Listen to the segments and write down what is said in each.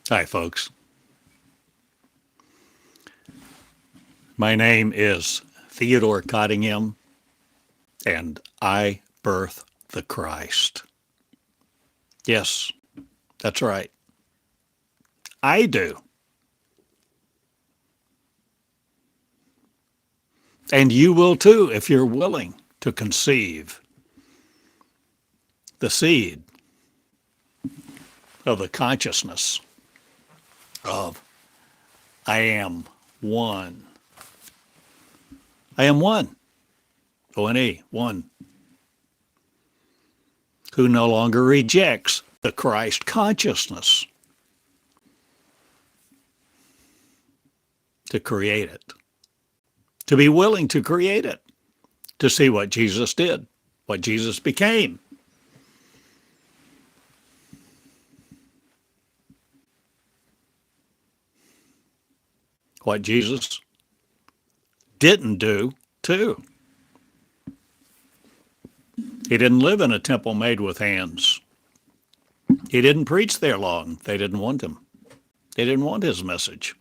Hi, folks. My name is Theodore Cottingham, and I birth the Christ. Yes, that's right. I do. And you will too if you're willing to conceive the seed of the consciousness of I am one. I am one. O-N-E, one. Who no longer rejects the Christ consciousness to create it, to be willing to create it, to see what Jesus did, what Jesus became. What Jesus didn't do, too. He didn't live in a temple made with hands. He didn't preach there long. They didn't want him. They didn't want his message.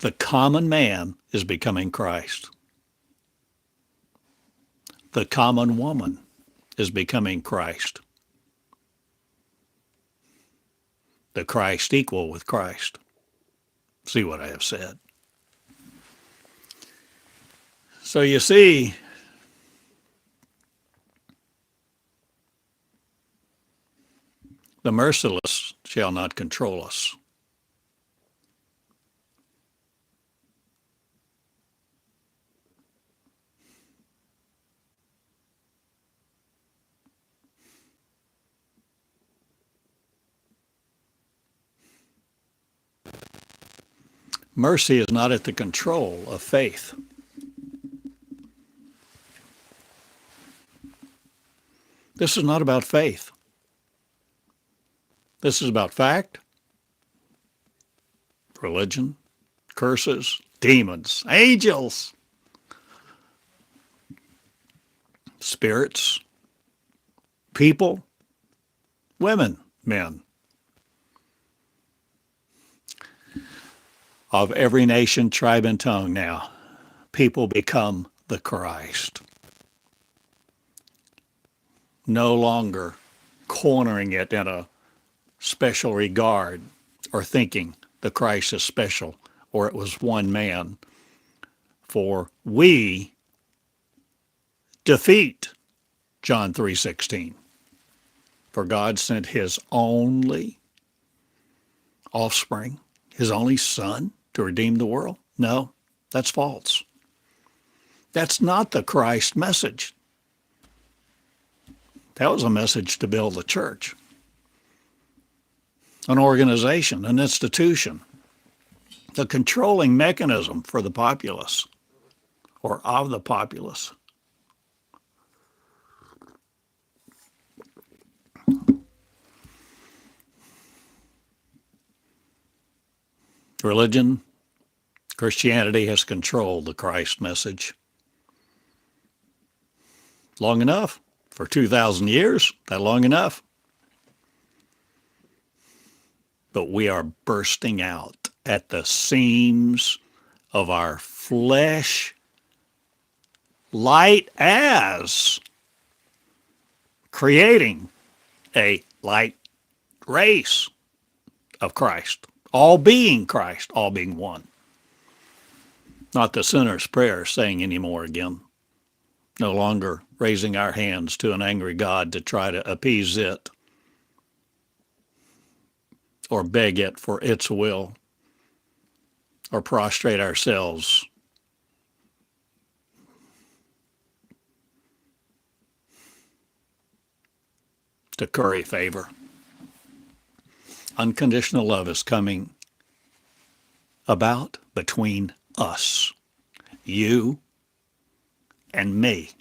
The common man is becoming Christ. The common woman is becoming Christ. The Christ equal with Christ. See what I have said. So you see, the merciless shall not control us. Mercy is not at the control of faith. This is not about faith. This is about fact, religion, curses, demons, angels, spirits, people, women, men. Of every nation, tribe, and tongue now, people become the Christ. No longer cornering it in a special regard or thinking the Christ is special or it was one man. For we defeat John 3:16. For God sent his only offspring, his only son, to redeem the world? No, that's false. That's not the Christ message. That was a message to build the church, an organization, an institution, the controlling mechanism for the populace or of the populace. Religion, Christianity has controlled the Christ message long enough. For 2,000 years, that long enough. But we are bursting out at the seams of our flesh, light as creating a light race of Christ, all being Christ, all being one. Not the sinner's prayer saying anymore again. No longer raising our hands to an angry God to try to appease it or beg it for its will or prostrate ourselves to curry favor. Unconditional love is coming about between us, you and me.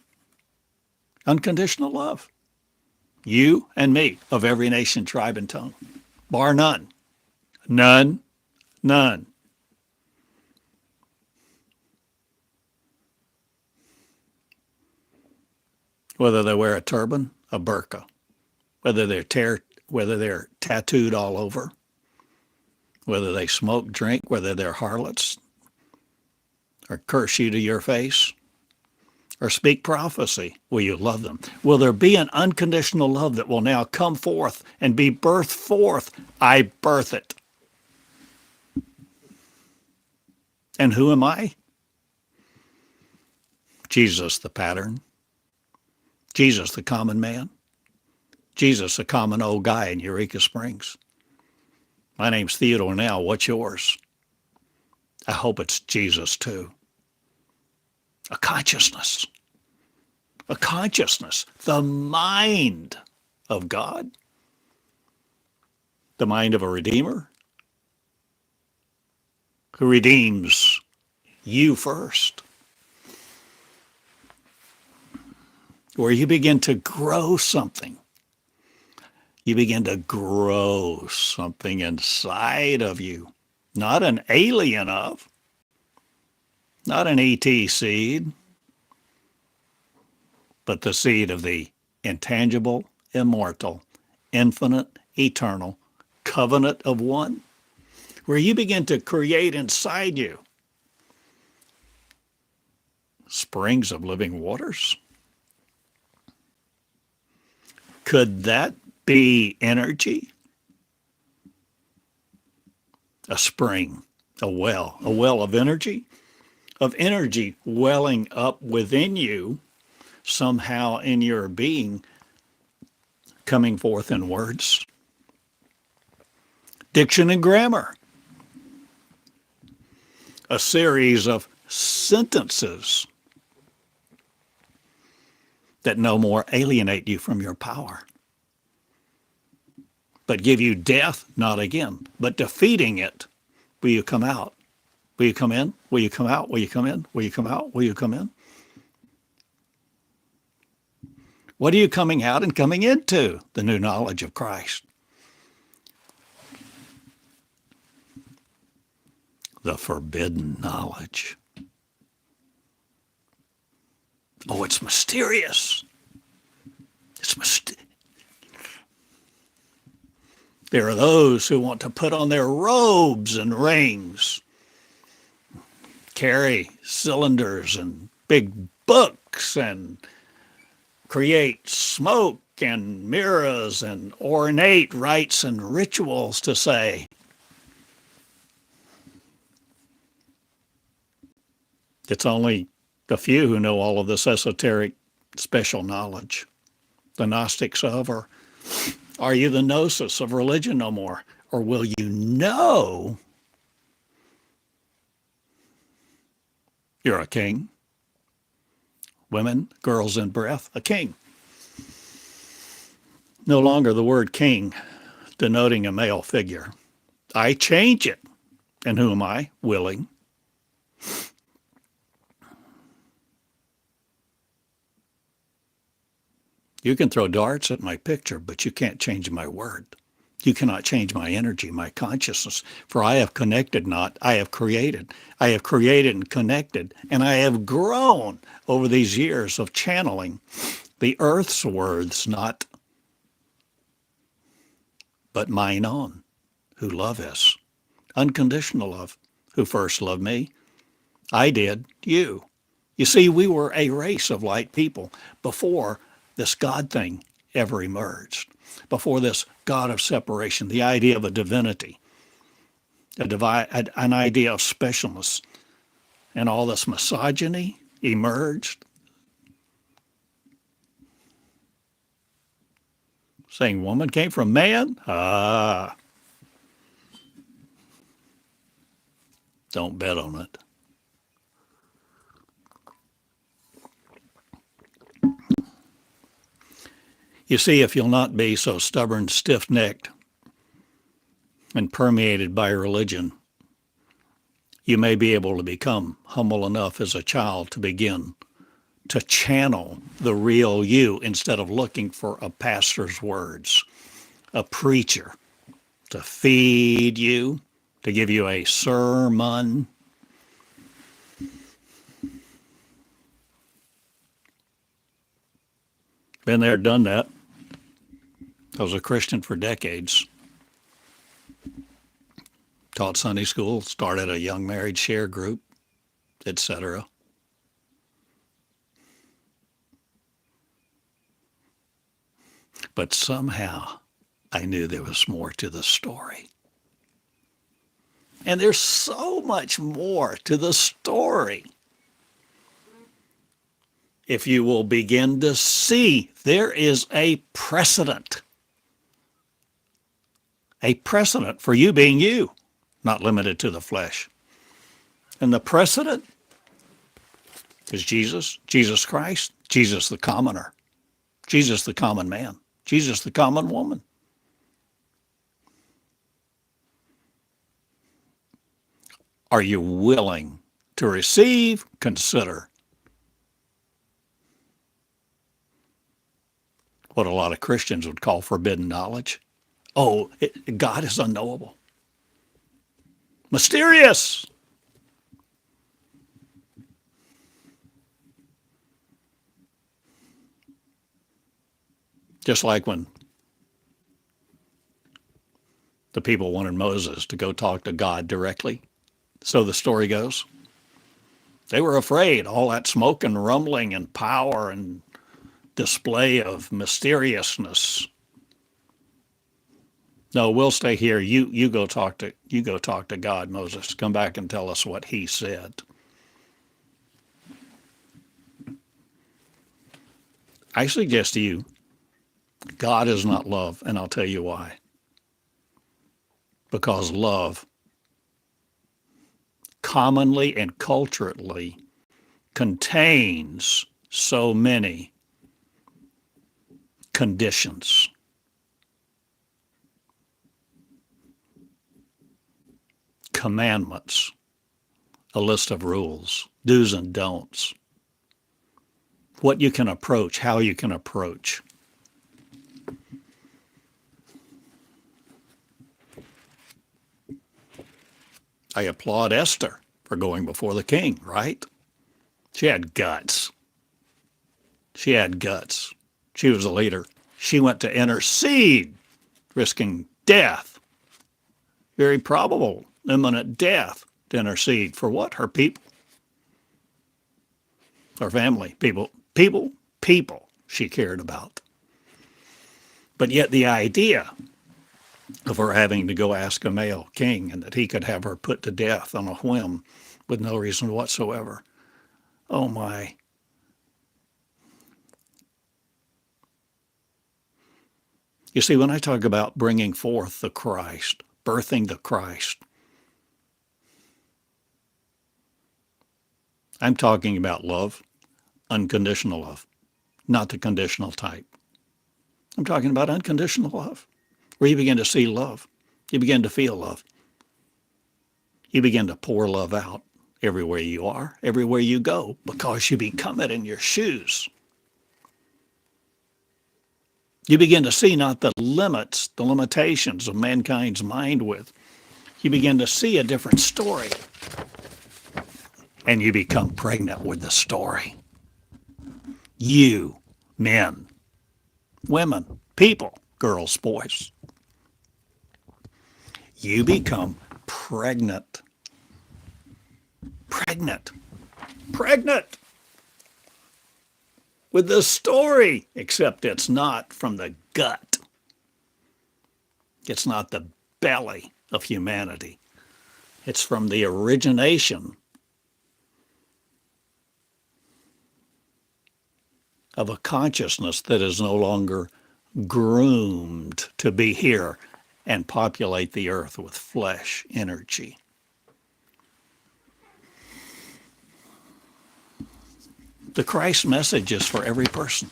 Unconditional love. You and me, of every nation, tribe, and tongue. Bar none. None. None. Whether they wear a turban, a burqa, whether they're tattooed all over, whether they smoke, drink, whether they're harlots, or curse you to your face, or speak prophecy, will you love them? Will there be an unconditional love that will now come forth and be birthed forth? I birth it. And who am I? Jesus, the pattern. Jesus, the common man. Jesus, a common old guy in Eureka Springs. My name's Theodore now. What's yours? I hope it's Jesus too. A consciousness. A consciousness. The mind of God. The mind of a Redeemer who redeems you first. Where you begin to grow something. You begin to grow something inside of you. Not an alien of, not an ET seed, but the seed of the intangible, immortal, infinite, eternal covenant of one, where you begin to create inside you springs of living waters. Could that be energy? A spring, a well of energy welling up within you, somehow in your being, coming forth in words. Diction and grammar. A series of sentences that no more alienate you from your power, but give you death, not again, but defeating it. Will you come out? Will you come in? Will you come out? Will you come in? Will you come out? Will you come in? What are you coming out and coming into? The new knowledge of Christ. The forbidden knowledge. Oh, it's mysterious. It's mysterious. There are those who want to put on their robes and rings, carry cylinders and big books, and create smoke and mirrors and ornate rites and rituals to say, it's only the few who know all of this esoteric special knowledge. The Gnostics of, or are you the gnosis of religion no more? Or will you know you're a king? Women, girls in breath, a king. No longer the word king denoting a male figure. I change it. And who am I? Willing. You can throw darts at my picture, but you can't change my word. You cannot change my energy, my consciousness. For I have connected not, I have created. I have created and connected, and I have grown over these years of channeling the earth's words, not but mine own, who love us. Unconditional love, who first loved me. I did, you. You see, we were a race of light people before this God thing ever emerged, before this God of separation, the idea of a divinity, an idea of specialness, and all this misogyny emerged, saying woman came from man? Don't bet on it. You see, if you'll not be so stubborn, stiff-necked, and permeated by religion, you may be able to become humble enough as a child to begin to channel the real you instead of looking for a pastor's words, a preacher to feed you, to give you a sermon. Been there, done that. I was a Christian for decades. taught Sunday school, started a young married share group, etc. But somehow I knew there was more to the story. And there's so much more to the story. If you will begin to see, there is a precedent. A precedent for you being you, not limited to the flesh. And the precedent is Jesus, Jesus Christ, Jesus the commoner, Jesus the common man, Jesus the common woman. Are you willing to receive, consider what a lot of Christians would call forbidden knowledge? Oh, God is unknowable, mysterious. Just like when the people wanted Moses to go talk to God directly. So the story goes. They were afraid, all that smoke and rumbling and power and display of mysteriousness. No, we'll stay here. You go talk to God, Moses. Come back and tell us what he said. I suggest to you, God is not love, and I'll tell you why. Because love commonly and culturally contains so many conditions. Commandments, a list of rules, do's and don'ts, what you can approach, how you can approach. I applaud Esther for going before the king, right? She had guts. She had guts. She was a leader. She went to intercede, risking death, very probable, imminent death, to intercede for what? Her people. Her family. People she cared about. But yet the idea of her having to go ask a male king and that he could have her put to death on a whim with no reason whatsoever. Oh my. You see, when I talk about bringing forth the Christ, birthing the Christ, I'm talking about love, unconditional love, not the conditional type. I'm talking about unconditional love, where you begin to see love. You begin to feel love. You begin to pour love out everywhere you are, everywhere you go, because you become it in your shoes. You begin to see not the limits, the limitations of mankind's mind with. You begin to see a different story. And you become pregnant with the story. You, men, women, people, girls, boys. You become pregnant. Pregnant with the story, except it's not from the gut. It's not the belly of humanity. It's from the origination of a consciousness that is no longer groomed to be here and populate the earth with flesh energy. The Christ message is for every person.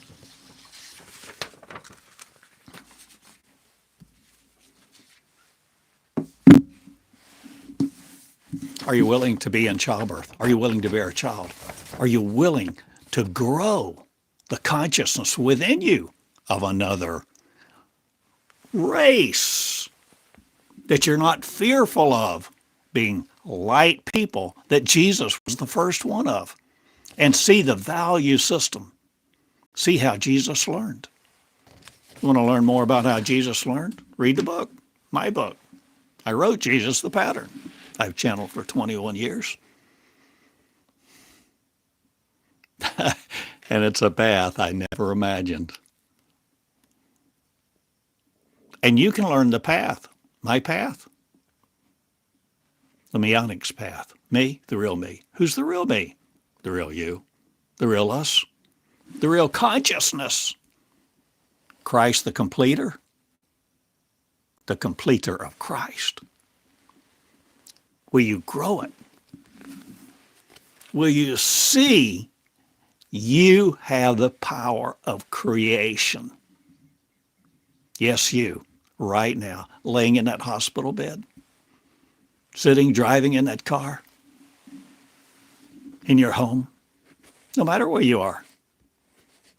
Are you willing to be in childbirth? Are you willing to bear a child? Are you willing to grow the consciousness within you of another race that you're not fearful of being light people that Jesus was the first one of? And see the value system. See how Jesus learned. You want to learn more about how Jesus learned? Read the book, my book. I wrote Jesus the pattern. I've channeled for 21 years. And it's a path I never imagined. And you can learn the path, my path, the Meonics path. Me, the real me. Who's the real me? The real you, the real us, the real consciousness. Christ the completer of Christ. Will you grow it? Will you see you have the power of creation? Yes, you, right now, laying in that hospital bed, sitting, driving in that car, in your home, no matter where you are,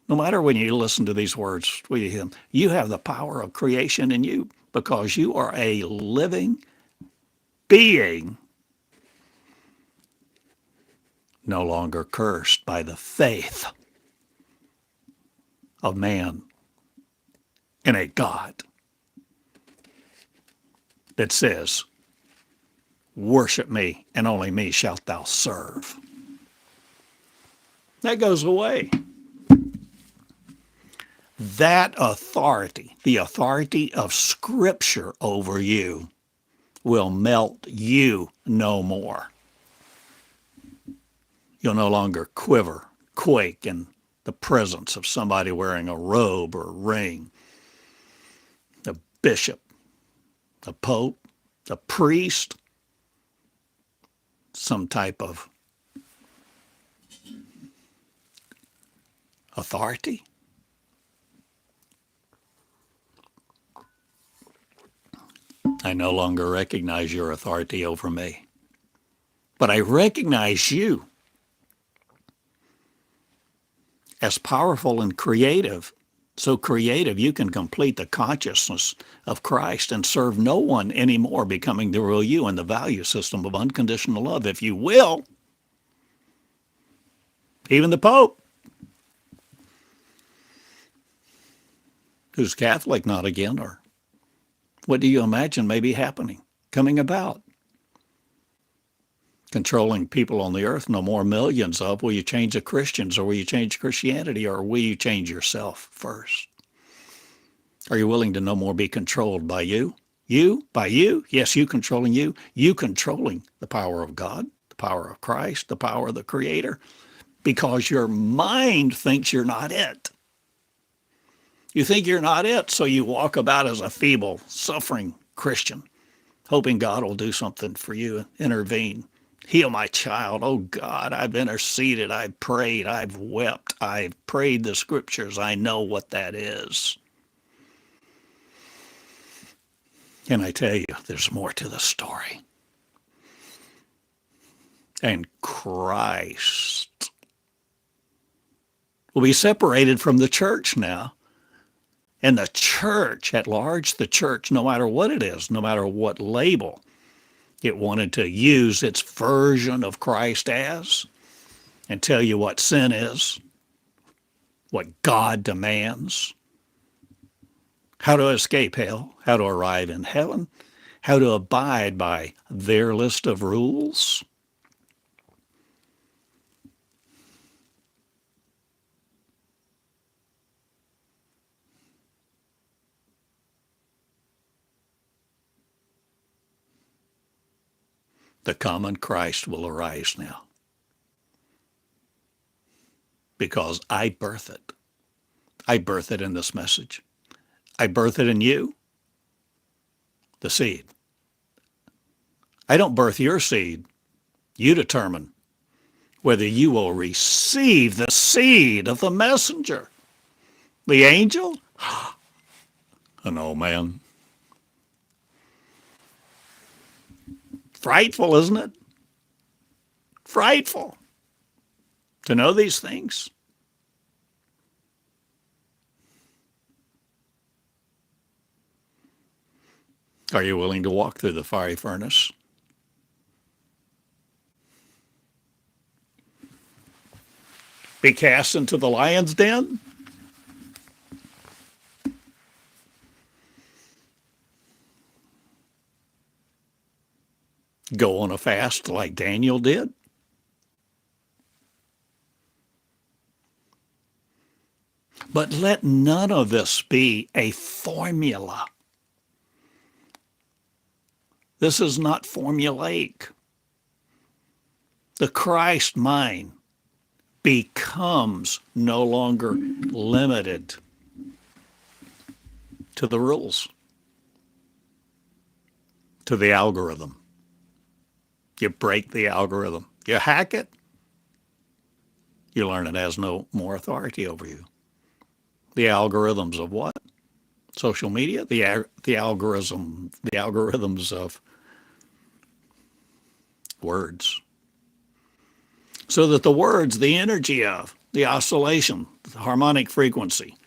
no matter when you listen to these words with him, you have the power of creation in you because you are a living being, no longer cursed by the faith of man in a God that says, worship me and only me shalt thou serve. That goes away. That authority, the authority of Scripture over you, will melt you no more. You'll no longer quiver, quake in the presence of somebody wearing a robe or a ring, a bishop, a pope, a priest, some type of authority. I no longer recognize your authority over me, but I recognize you as powerful and creative, so creative you can complete the consciousness of Christ and serve no one anymore, becoming the real you and the value system of unconditional love, if you will. Even the Pope, who's Catholic, not again, or what do you imagine may be happening, coming about? Controlling people on the earth, no more millions of. Will you change the Christians, or will you change Christianity, or will you change yourself first? Are you willing to no more be controlled by you? You? By you? Yes, you controlling you. You controlling the power of God, the power of Christ, the power of the Creator, because your mind thinks you're not it. You think you're not it, so you walk about as a feeble, suffering Christian, hoping God will do something for you, intervene. Heal my child. Oh, God, I've interceded. I've prayed. I've wept. I've prayed the Scriptures. I know what that is. And I tell you, there's more to the story. And Christ will be separated from the church now. And the church at large, the church, no matter what it is, no matter what label it wanted to use its version of Christ as, and tell you what sin is, what God demands, how to escape hell, how to arrive in heaven, how to abide by their list of rules. The common Christ will arise now, because I birth it. I birth it in this message. I birth it in you, the seed. I don't birth your seed. You determine whether you will receive the seed of the messenger. The angel? An old man. Frightful, isn't it? Frightful to know these things. Are you willing to walk through the fiery furnace? Be cast into the lion's den? go on a fast like Daniel did. But let none of this be a formula. This is not formulaic. The Christ mind becomes no longer limited to the rules, to the algorithm. You break the algorithm. You hack it. You learn it has no more authority over you. The algorithms of what? Social media? The algorithms of words. So that the words, the energy of, the oscillation, the harmonic frequency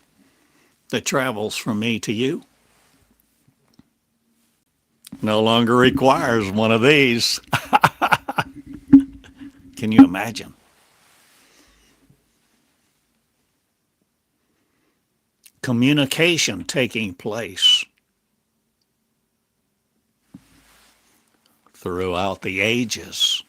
that travels from me to you no longer requires one of these. Can you imagine? Communication taking place throughout the ages.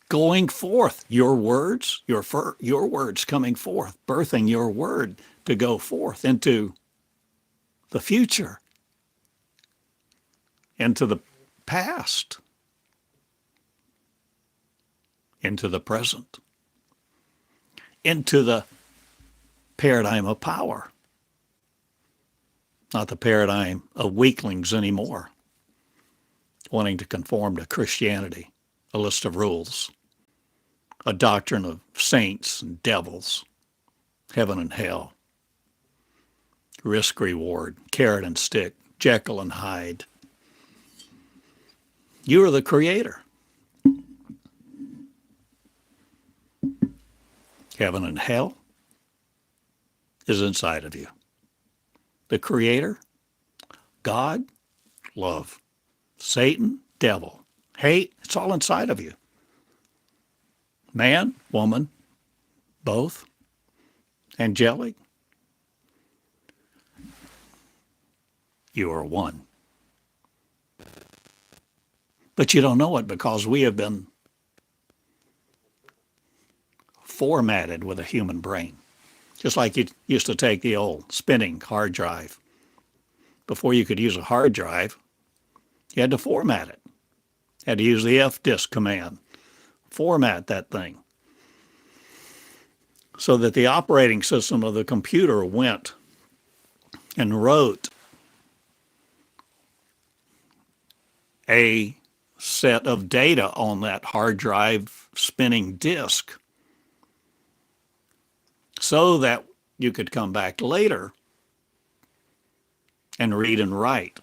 Going forth, your words, your words coming forth, birthing your word to go forth into the future, into the past, into the present, into the paradigm of power, not the paradigm of weaklings anymore, wanting to conform to Christianity, a list of rules, a doctrine of saints and devils, heaven and hell, risk reward, carrot and stick, Jekyll and Hyde. You are the creator. Heaven and hell is inside of you. The creator, God, love. Satan, devil. Hate, it's all inside of you. Man, woman, both. Angelic. You are one. But you don't know it because we have been formatted with a human brain. Just like you used to take the old spinning hard drive. Before you could use a hard drive, you had to format it. You had to use the F-disk command. Format that thing. So that the operating system of the computer went and wrote a set of data on that hard drive spinning disk, so that you could come back later and read and write,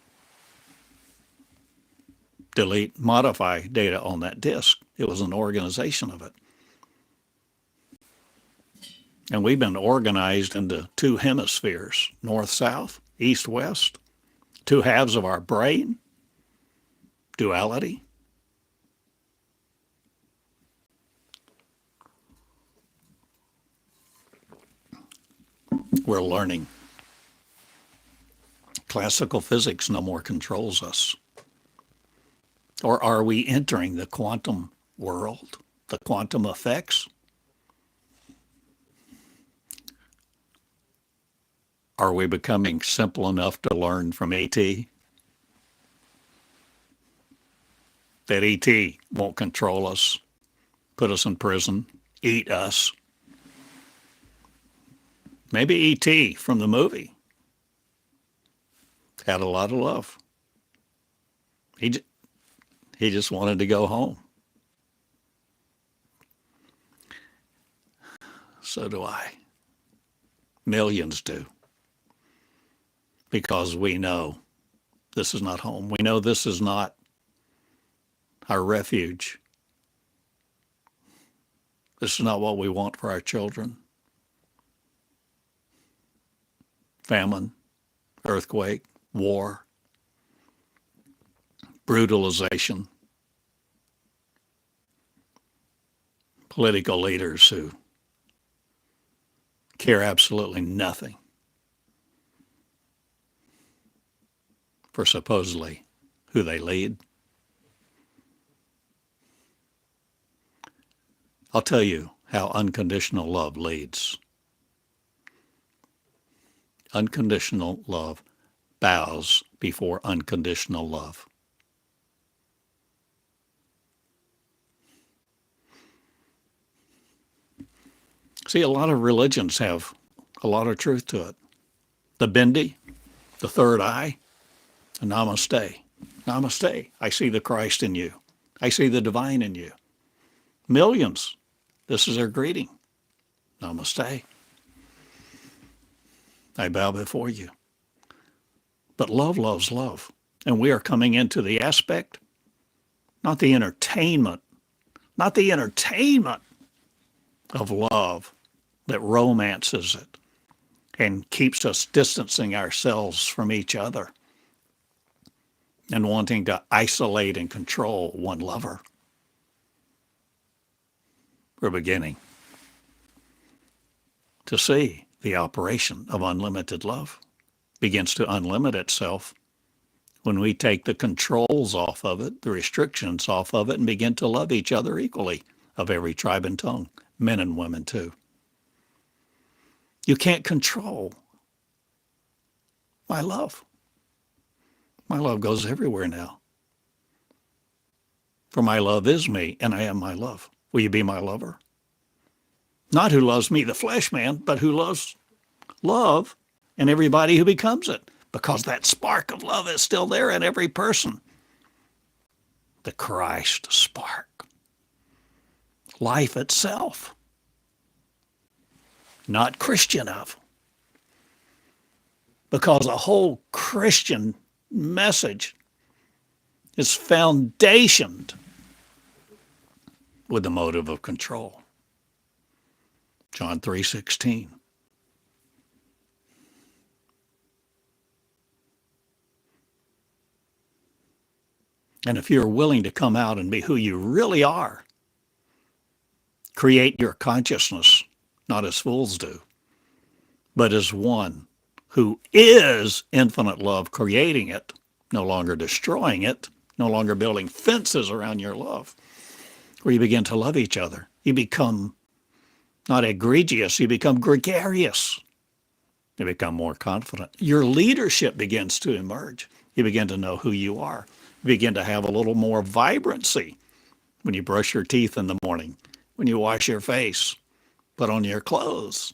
delete, modify data on that disk. It was an organization of it. And we've been organized into two hemispheres, north-south, east-west, two halves of our brain, duality. We're learning. Classical physics no more controls us. Or are we entering the quantum world, the quantum effects? Are we becoming simple enough to learn from E.T.? That E.T. won't control us, put us in prison, eat us. Maybe E.T. from the movie had a lot of love. He just wanted to go home. So do I. Millions do. Because we know this is not home. We know this is not our refuge. This is not what we want for our children. Famine, earthquake, war, brutalization, political leaders who care absolutely nothing for supposedly who they lead? I'll tell you how unconditional love leads. Unconditional love bows before unconditional love. See, a lot of religions have a lot of truth to it. The Bindi, the third eye, namaste. Namaste. I see the Christ in you. I see the divine in you. Millions. This is their greeting. Namaste. I bow before you. But love loves love. And we are coming into the aspect, not the entertainment of love that romances it and keeps us distancing ourselves from each other and wanting to isolate and control one lover. We're beginning to see the operation of unlimited love begins to unlimit itself when we take the controls off of it, the restrictions off of it, and begin to love each other equally, of every tribe and tongue, men and women too. You can't control my love. My love goes everywhere now. For my love is me, and I am my love. Will you be my lover? Not who loves me, the flesh man, but who loves love and everybody who becomes it, because that spark of love is still there in every person. The Christ spark. Life itself. Not Christian of. Because a whole Christian message is foundationed with the motive of control. John 3:16. And if you're willing to come out and be who you really are, create your consciousness, not as fools do, but as one who is infinite love, creating it, no longer destroying it, no longer building fences around your love, where you begin to love each other. You become not egregious, you become gregarious. You become more confident. Your leadership begins to emerge. You begin to know who you are. You begin to have a little more vibrancy when you brush your teeth in the morning, when you wash your face, put on your clothes,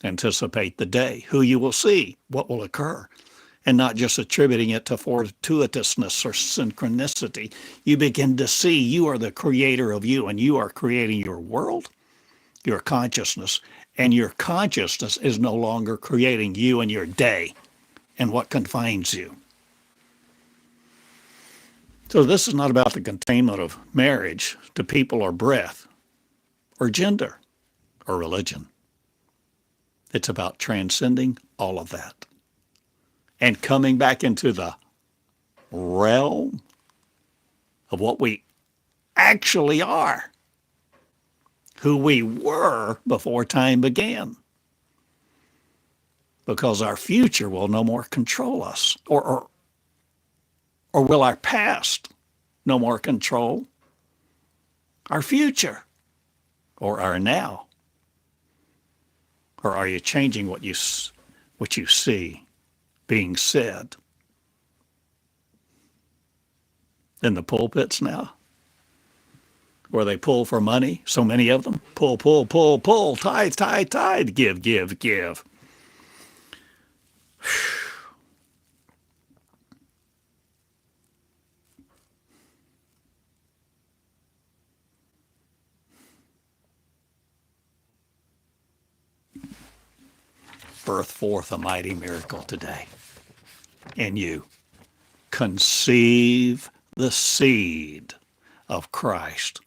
anticipate the day, who you will see, what will occur, and not just attributing it to fortuitousness or synchronicity. You begin to see you are the creator of you, and you are creating your world, your consciousness, and your consciousness is no longer creating you and your day and what confines you. So this is not about the containment of marriage to people or breath or gender or religion. It's about transcending all of that and coming back into the realm of what we actually are, who we were before time began. Because our future will no more control us, or will our past no more control our future or our now? Or are you changing what you see being said in the pulpits now, where they pull for money, so many of them? Pull, pull, pull, pull, tithe, tithe, tithe, give, give, give. Birth forth a mighty miracle today in you. Conceive the seed of Christ.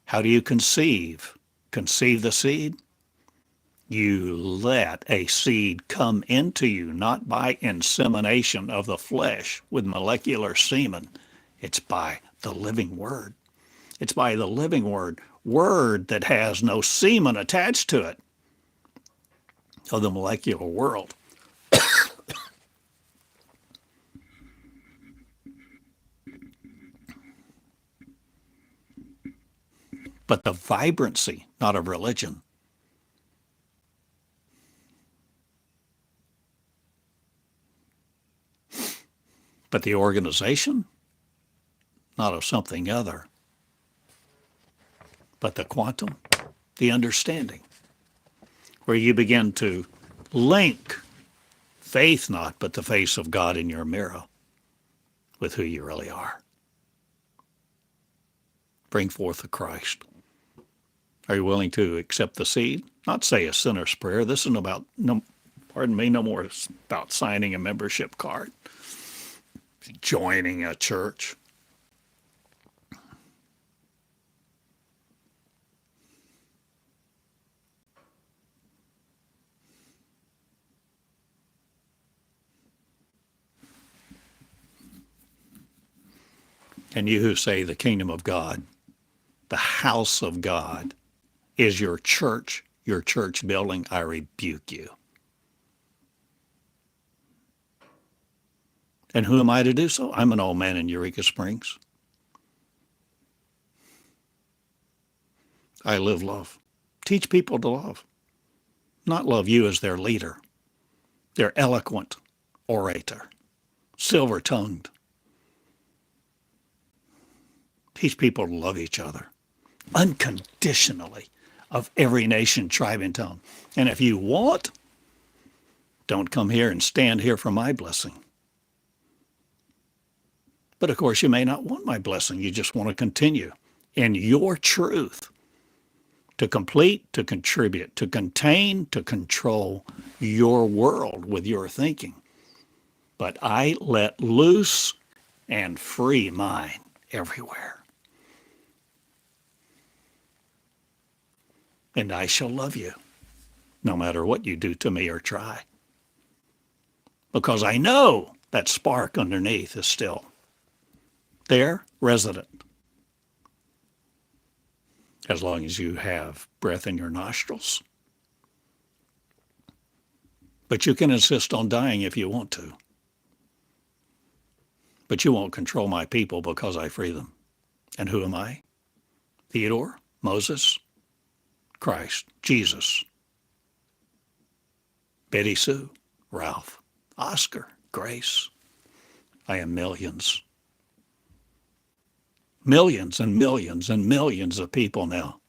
How do you conceive? Conceive the seed? You let a seed come into you, not by insemination of the flesh with molecular semen. It's by the living word. It's by the living word, word that has no semen attached to it, of the molecular world. but the vibrancy, not of religion. But the organization, not of something other, but the quantum, the understanding, where you begin to link faith not, but the face of God in your mirror with who you really are. Bring forth the Christ. Are you willing to accept the seed? Not say a sinner's prayer. This isn't about, no more about signing a membership card, joining a church. And you who say the kingdom of God, the house of God, is your church building, I rebuke you. And who am I to do so? I'm an old man in Eureka Springs. I live love. Teach people to love. Not love you as their leader, their eloquent orator, silver-tongued. Teach people to love each other unconditionally, of every nation, tribe, and tongue. And if you want, don't come here and stand here for my blessing. But of course, you may not want my blessing. You just want to continue in your truth to complete, to contribute, to contain, to control your world with your thinking. But I let loose and free mine everywhere. And I shall love you, no matter what you do to me or try. Because I know that spark underneath is still there, resident. As long as you have breath in your nostrils. But you can insist on dying if you want to. But you won't control my people because I free them. And who am I? Theodore, Moses, Christ, Jesus, Betty Sue, Ralph, Oscar, Grace. I am millions. Millions and millions and millions of people now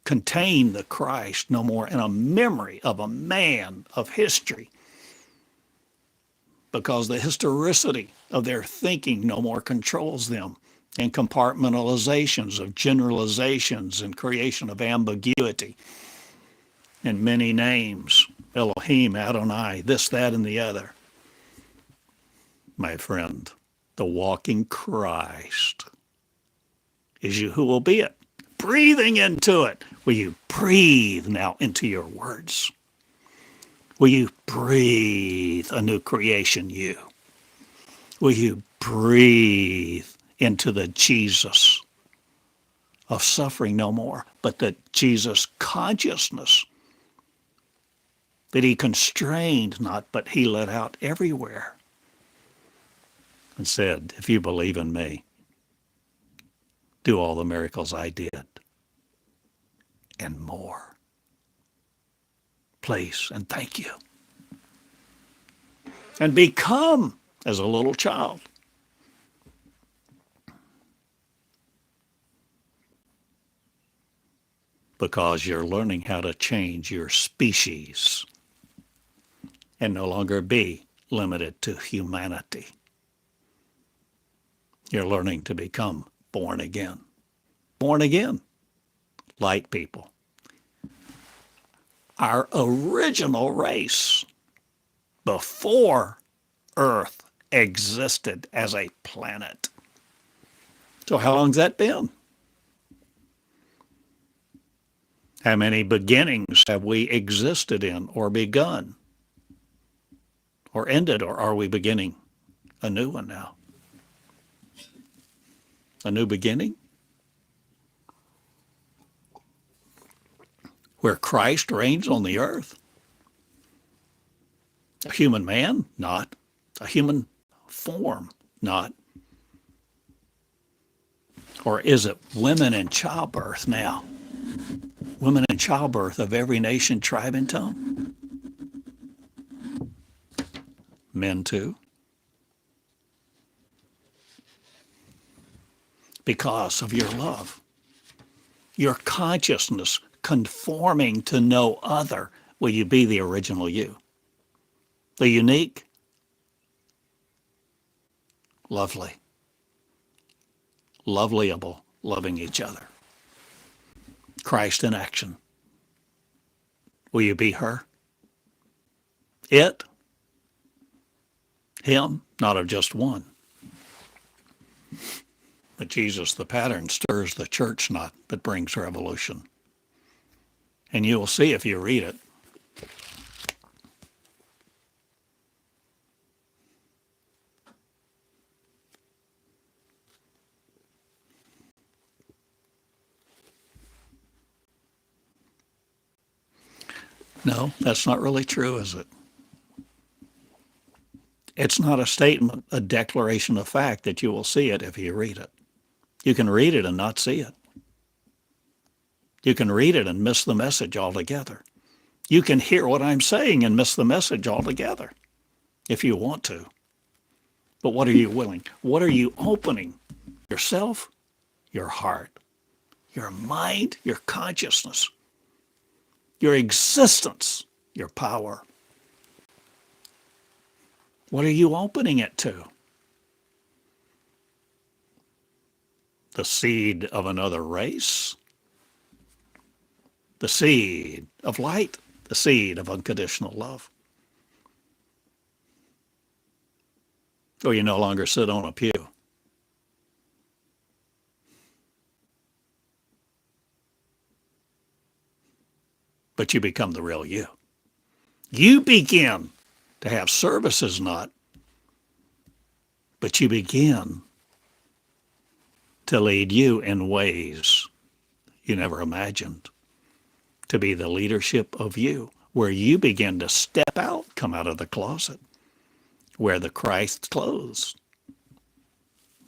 contain the Christ no more in a memory of a man of history, because the historicity of their thinking no more controls them, and compartmentalizations of generalizations and creation of ambiguity and many names, Elohim, Adonai, this, that, and the other. My friend, the walking Christ is you who will be it, breathing into it. Will you breathe now into your words? Will you breathe a new creation, you? Will you breathe into the Jesus of suffering no more, but the Jesus consciousness that he constrained not, but he let out everywhere and said, if you believe in me, do all the miracles I did and more. Please and thank you. And become as a little child. Because you're learning how to change your species and no longer be limited to humanity. You're learning to become born again. Born again, light people. Our original race before Earth existed as a planet. So how long's that been? How many beginnings have we existed in or begun or ended, or are we beginning a new one now? A new beginning? Where Christ reigns on the earth? A human man? Not. A human form? Not. Or is it women in childbirth now? Women in childbirth of every nation, tribe, and tongue. Men too. Because of your love. Your consciousness conforming to no other, will you be the original you. The unique, lovely, lovelyable, loving each other. Christ in action. Will you be her? It? Him? Not of just one. But Jesus, the pattern, stirs the church not, but brings revolution. And you will see if you read it. No, that's not really true, is it? It's not a statement, a declaration of fact that you will see it if you read it. You can read it and not see it. You can read it and miss the message altogether. You can hear what I'm saying and miss the message altogether if you want to. But what are you willing? What are you opening? Yourself, your heart, your mind, your consciousness, your existence, your power. What are you opening it to? The seed of another race? The seed of light? The seed of unconditional love? Or you no longer sit on a pew? But you become the real you. You begin to have services not, but you begin to lead you in ways you never imagined, to be the leadership of you, where you begin to step out, come out of the closet, wear the Christ clothes,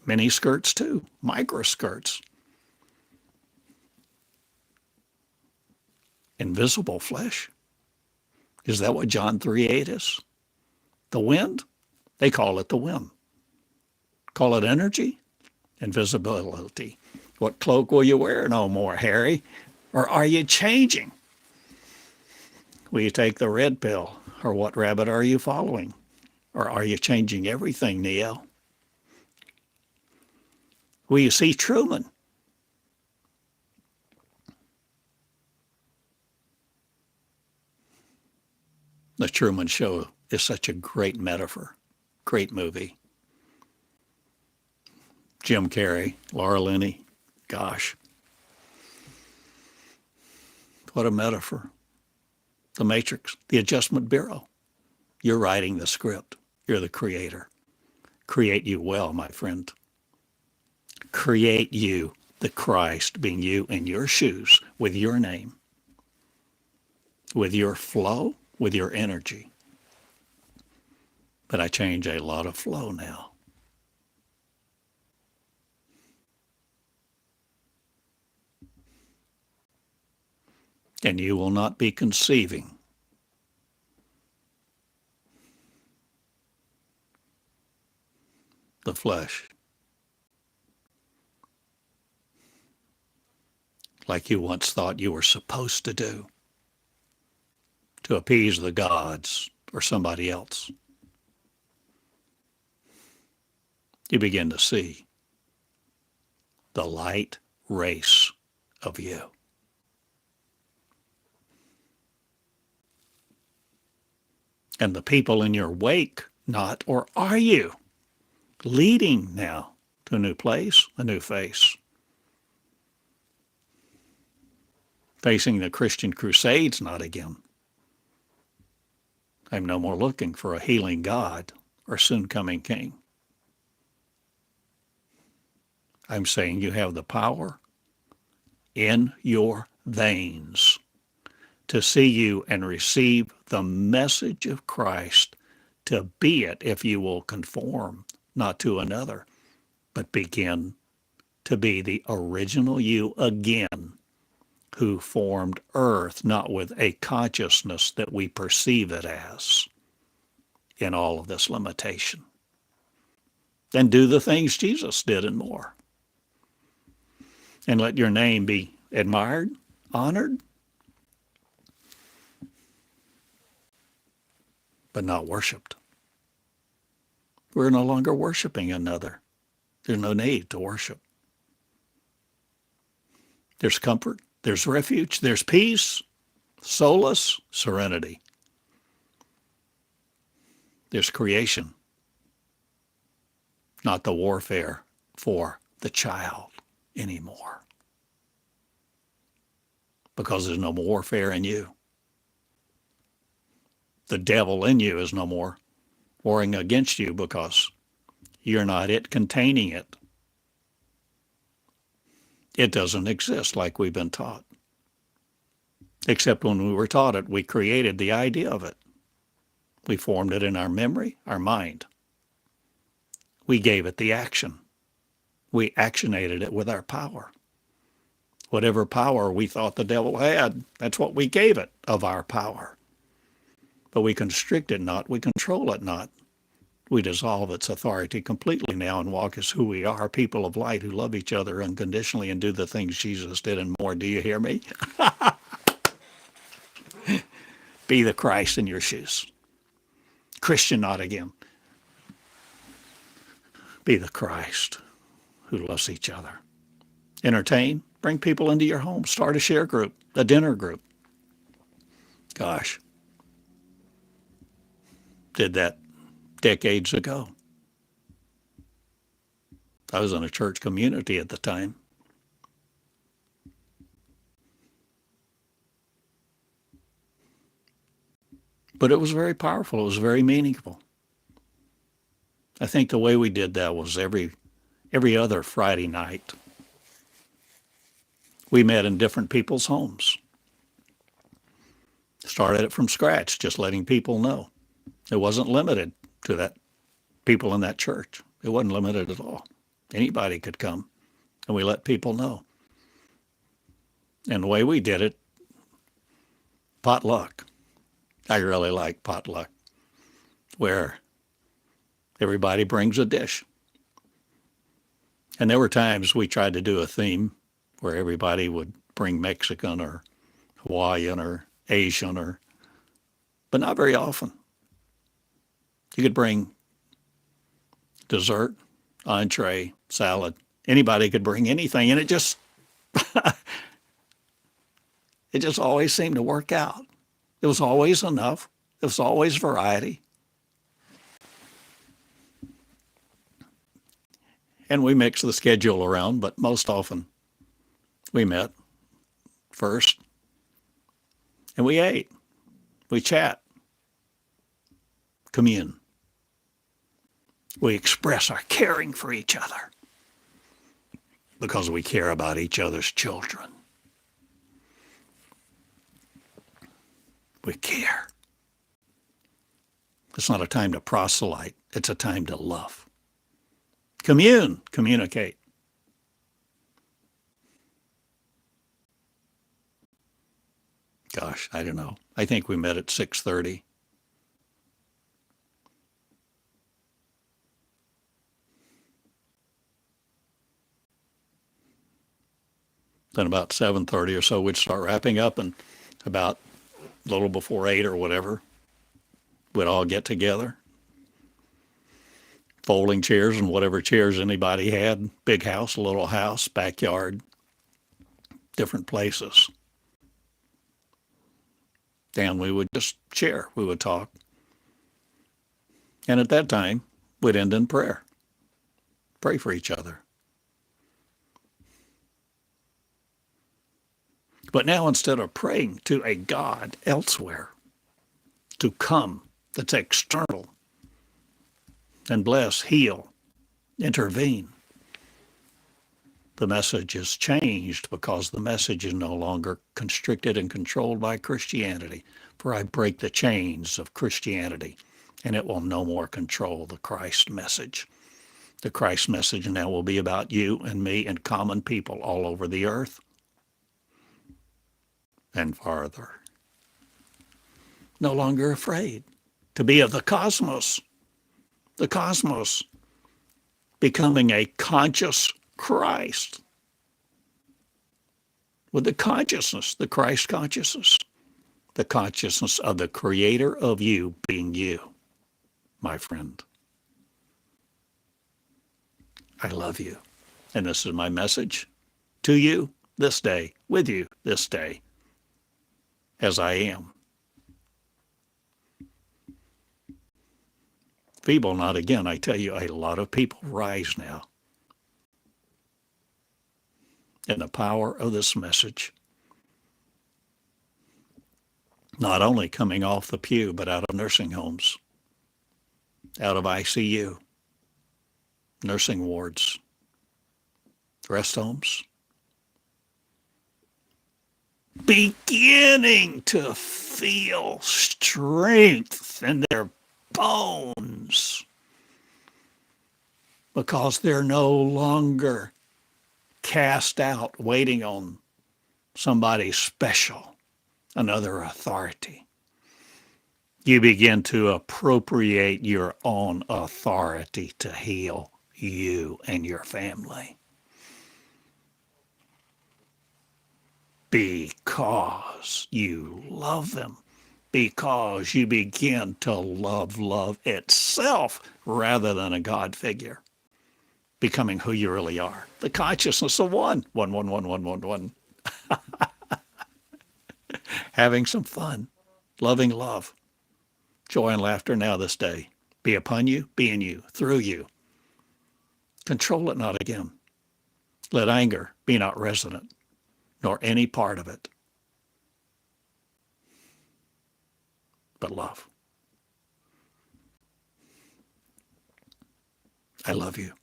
mini skirts too, micro skirts, invisible flesh. Is that what John 3:8 is? The wind? They call it the wind. Call it energy, invisibility. What cloak will you wear no more, Harry? Or are you changing? Will you take the red pill? Or what rabbit are you following? Or are you changing everything, Neo? Will you see Truman? The Truman Show is such a great metaphor, great movie. Jim Carrey, Laura Linney, gosh. What a metaphor. The Matrix, the Adjustment Bureau. You're writing the script. You're the creator. Create you well, my friend. Create you, the Christ, being you in your shoes, with your name, with your flow, with your energy. But I change a lot of flow now. And you will not be conceiving the flesh like you once thought you were supposed to do to appease the gods or somebody else. You begin to see the light race of you. And the people in your wake, not, or are you leading now to a new place, a new face? Facing the Christian crusades, not again. I'm no more looking for a healing God or soon coming King. I'm saying you have the power in your veins to see you and receive the message of Christ, to be it if you will conform, not to another, but begin to be the original you again, who formed earth, not with a consciousness that we perceive it as in all of this limitation. And do the things Jesus did and more. And let your name be admired, honored, but not worshiped. We're no longer worshiping another. There's no need to worship. There's comfort, there's refuge, there's peace, solace, serenity. There's creation, not the warfare for the child anymore. Because there's no more warfare in you. The devil in you is no more warring against you because you're not it containing it. It doesn't exist like we've been taught. Except when we were taught it, we created the idea of it. We formed it in our memory, our mind. We gave it the action. We actionated it with our power. Whatever power we thought the devil had, that's what we gave it of our power. But we constrict it not, we control it not. We dissolve its authority completely now and walk as who we are, people of light who love each other unconditionally and do the things Jesus did and more. Do you hear me? Be the Christ in your shoes. Christian not again. Be the Christ who loves each other. Entertain. Bring people into your home. Start a share group, a dinner group. Gosh. Did that decades ago. I was in a church community at the time. But it was very powerful. It was very meaningful. I think the way we did that was every other Friday night. We met in different people's homes. Started it from scratch, just letting people know. It wasn't limited to that people in that church. It wasn't limited at all. Anybody could come, and we let people know. And the way we did it, potluck. I really like potluck, where everybody brings a dish. And there were times we tried to do a theme where everybody would bring Mexican or Hawaiian or Asian, but not very often. You could bring dessert, entree, salad. Anybody could bring anything, and it just always seemed to work out. It was always enough. It was always variety. And we mixed the schedule around, but most often we met first and we ate, we chat, commune. We express our caring for each other because we care about each other's children. We care. It's not a time to proselyte. It's a time to love. Commune, communicate. Gosh, I don't know. I think we met at 6:30. Then about 7:30 or so, we'd start wrapping up, and about a little before 8 or whatever, we'd all get together. Folding chairs and whatever chairs anybody had. Big house, little house, backyard, different places. And we would just share. We would talk. And at that time, we'd end in prayer. Pray for each other. But now, instead of praying to a God elsewhere to come that's external and bless, heal, intervene, the message is changed because the message is no longer constricted and controlled by Christianity. For I break the chains of Christianity, and it will no more control the Christ message. The Christ message now will be about you and me and common people all over the earth. and farther. No longer afraid to be of the cosmos, becoming a conscious Christ with the consciousness, the Christ consciousness, the consciousness of the creator of you being you, my friend. I love you. And this is my message to you this day, with you this day, as I am. Feeble not again. I tell you, a lot of people rise now in the power of this message. Not only coming off the pew, but out of nursing homes, out of ICU, nursing wards, rest homes, beginning to feel strength in their bones because they're no longer cast out waiting on somebody special, another authority. You begin to appropriate your own authority to heal you and your family. Because you love them. Because you begin to love itself rather than a God figure. Becoming who you really are. The consciousness of one. One. Having some fun. Loving love. Joy and laughter now this day. Be upon you, be in you, through you. Control it not again. Let anger be not resident, nor any part of it, but love. I love you.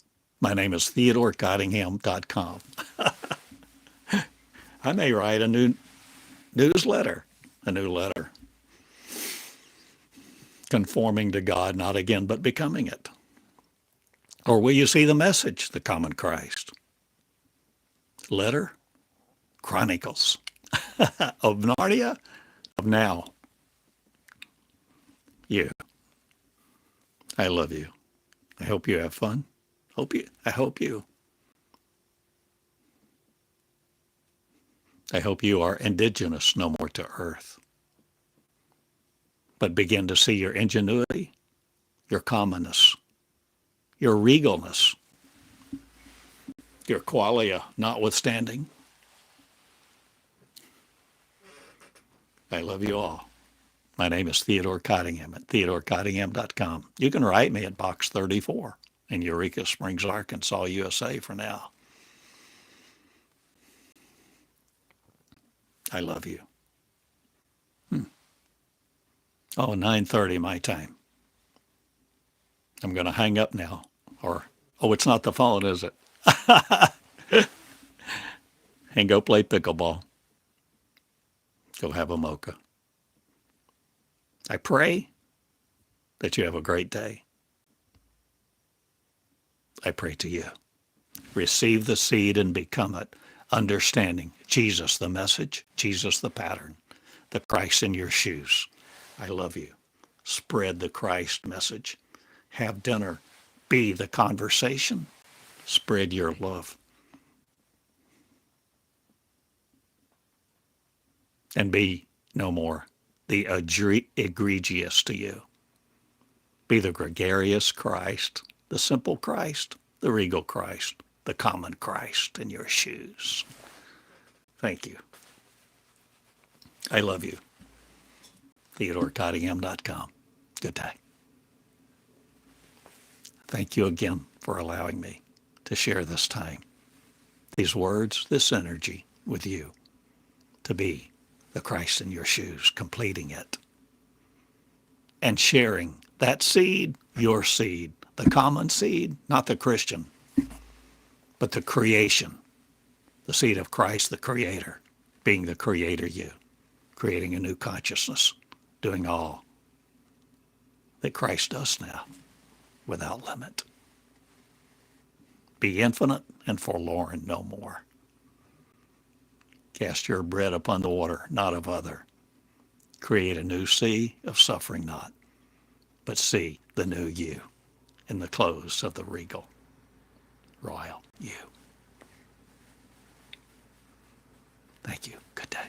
My name is Theodore Cottingham.com. I may write a new letter. Conforming to God, not again, but becoming it. Or will you see the message, the common Christ? Letter, Chronicles of Narnia, of now. You. I love you. I hope you have fun. I hope you are indigenous no more to earth, but begin to see your ingenuity, your commonness, your regalness, your qualia notwithstanding. I love you all. My name is Theodore Cottingham at TheodoreCottingham.com. You can write me at Box 34 in Eureka Springs, Arkansas, USA for now. I love you. Oh, 9:30 my time. I'm going to hang up now. It's not the phone, is it? And go play pickleball. Go have a mocha. I pray that you have a great day. I pray to you. Receive the seed and become it. Understanding Jesus the message, Jesus the pattern, the Christ in your shoes. I love you. Spread the Christ message. Have dinner. Be the conversation. Spread your love. And be no more the egregious to you. Be the gregarious Christ, the simple Christ, the regal Christ, the common Christ in your shoes. Thank you. I love you. TheodoreCottingham.com. Good day. Thank you again for allowing me to share this time, these words, this energy with you, to be the Christ in your shoes, completing it, and sharing that seed, your seed, the common seed, not the Christian, but the creation, the seed of Christ, the Creator, being the Creator you, creating a new consciousness, doing all that Christ does now without limit. Be infinite and forlorn no more. Cast your bread upon the water, not of other. Create a new sea of suffering not, but see the new you in the clothes of the regal, royal you. Thank you. Good day.